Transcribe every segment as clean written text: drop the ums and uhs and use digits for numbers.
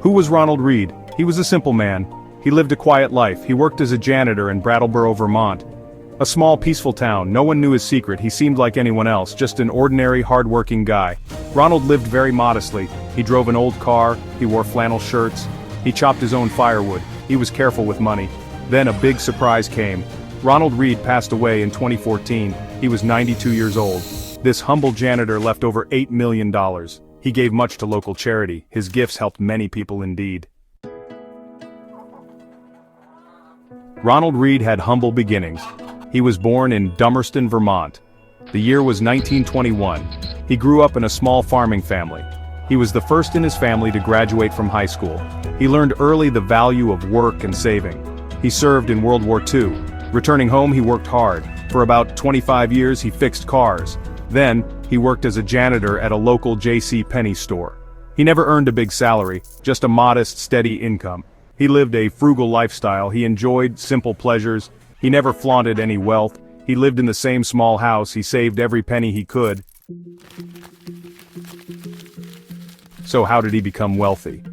Who was Ronald Read? He was a simple man. He lived a quiet life. He worked as a janitor in Brattleboro, Vermont. A small, peaceful town. No one knew his secret. He seemed like anyone else, just an ordinary, hard-working guy. Ronald lived very modestly. He drove an old car. He wore flannel shirts. He chopped his own firewood. He was careful with money. Then a big surprise came. Ronald Reed passed away in 2014. He was 92 years old. This humble janitor left over $8 million. He gave much to local charity. His gifts helped many people indeed. Ronald Reed had humble beginnings. He was born in Dummerston, Vermont. The year was 1921. He grew up in a small farming family. He was the first in his family to graduate from high school. He learned early the value of work and saving. He served in World War II. Returning home, he worked hard. For about 25 years, he fixed cars. Then, he worked as a janitor at a local J.C. Penney store. He never earned a big salary, just a modest, steady income. He lived a frugal lifestyle. He enjoyed simple pleasures. He never flaunted any wealth. He lived in the same small house. He saved every penny he could. So how did he become wealthy?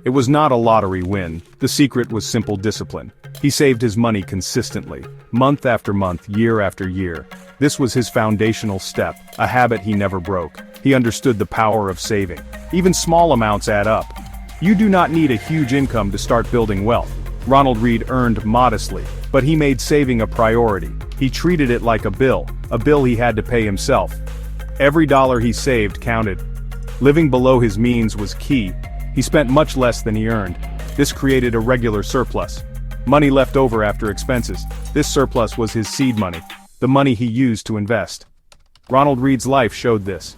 It was not a lottery win. The secret was simple discipline. He saved his money consistently, month after month, year after year. This was his foundational step, a habit he never broke. He understood the power of saving. Even small amounts add up. You do not need a huge income to start building wealth. Ronald Reed earned modestly, but he made saving a priority. He treated it like a bill he had to pay himself. Every dollar he saved counted. Living below his means was key. He spent much less than he earned. This created a regular surplus. Money left over after expenses. This surplus was his seed money, the money he used to invest. Ronald Reed's life showed this.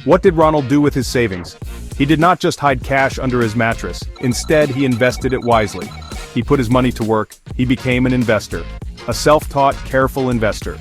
What did Ronald do with his savings? He did not just hide cash under his mattress. Instead, he invested it wisely. He put his money to work. He became an investor. A self-taught, careful investor.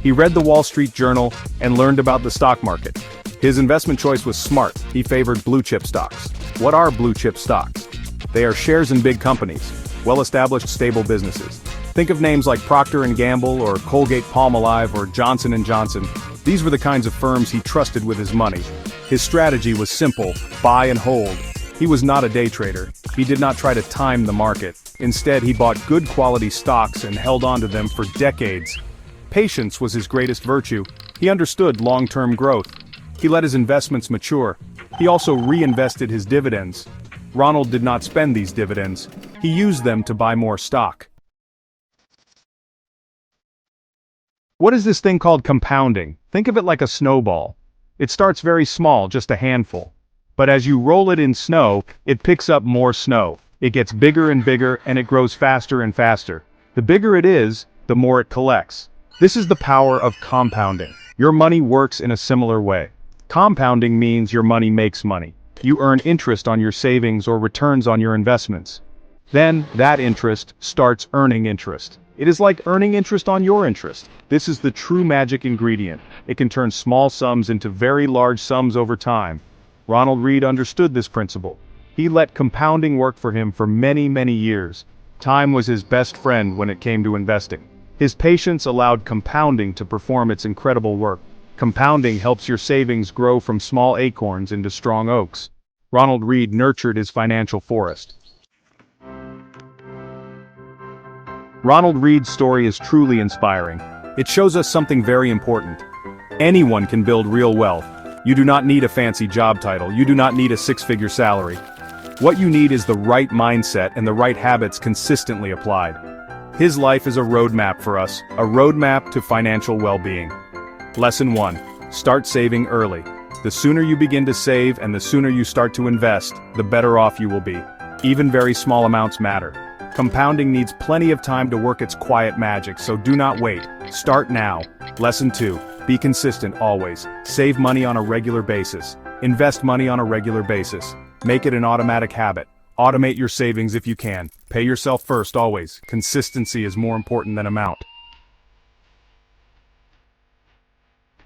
He read the Wall Street Journal and learned about the stock market. His investment choice was smart. He favored blue-chip stocks. What are blue-chip stocks? They are shares in big companies, well-established, stable businesses. Think of names like Procter & Gamble or Colgate-Palmolive or Johnson & Johnson. These were the kinds of firms he trusted with his money. His strategy was simple: buy and hold. He was not a day trader. He did not try to time the market. Instead, he bought good quality stocks and held on to them for decades. Patience was his greatest virtue. He understood long-term growth. He let his investments mature. He also reinvested his dividends. Ronald did not spend these dividends. He used them to buy more stock. What is this thing called compounding? Think of it like a snowball. It starts very small, just a handful. But as you roll it in snow, it picks up more snow. It gets bigger and bigger, and it grows faster and faster. The bigger it is, the more it collects. This is the power of compounding. Your money works in a similar way. Compounding means your money makes money. You earn interest on your savings or returns on your investments. Then, that interest starts earning interest. It is like earning interest on your interest. This is the true magic ingredient. It can turn small sums into very large sums over time. Ronald Reed understood this principle. He let compounding work for him for many, many years. Time was his best friend when it came to investing. His patience allowed compounding to perform its incredible work. Compounding helps your savings grow from small acorns into strong oaks. Ronald Reed nurtured his financial forest. Ronald Reed's story is truly inspiring. It shows us something very important. Anyone can build real wealth. You do not need a fancy job title. You do not need a six-figure salary. What you need is the right mindset and the right habits consistently applied. His life is a roadmap for us, a roadmap to financial well-being. Lesson 1. Start saving early. The sooner you begin to save and the sooner you start to invest, the better off you will be. Even very small amounts matter. Compounding needs plenty of time to work its quiet magic, so do not wait. Start now. Lesson 2. Be consistent always. Save money on a regular basis. Invest money on a regular basis. Make it an automatic habit. Automate your savings if you can. Pay yourself first always. Consistency is more important than amount.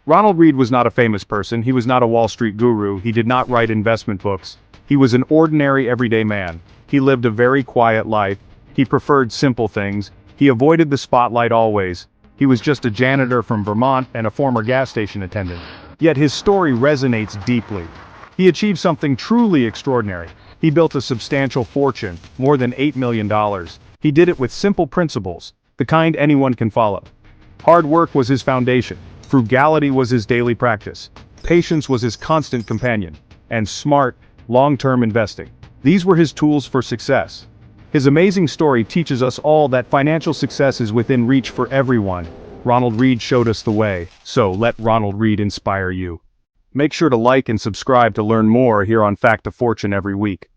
Ronald Reed was not a famous person. He was not a Wall Street guru. He did not write investment books. He was an ordinary everyday man. He lived a very quiet life. He preferred simple things. He avoided the spotlight always. He was just a janitor from Vermont and a former gas station attendant. Yet his story resonates deeply. He achieved something truly extraordinary. He built a substantial fortune, more than $8 million. He did it with simple principles, the kind anyone can follow. Hard work was his foundation, frugality was his daily practice, patience was his constant companion, and smart, long-term investing. These were his tools for success. His amazing story teaches us all that financial success is within reach for everyone. Ronald Read showed us the way, so let Ronald Read inspire you. Make sure to like and subscribe to learn more here on Fact of Fortune every week.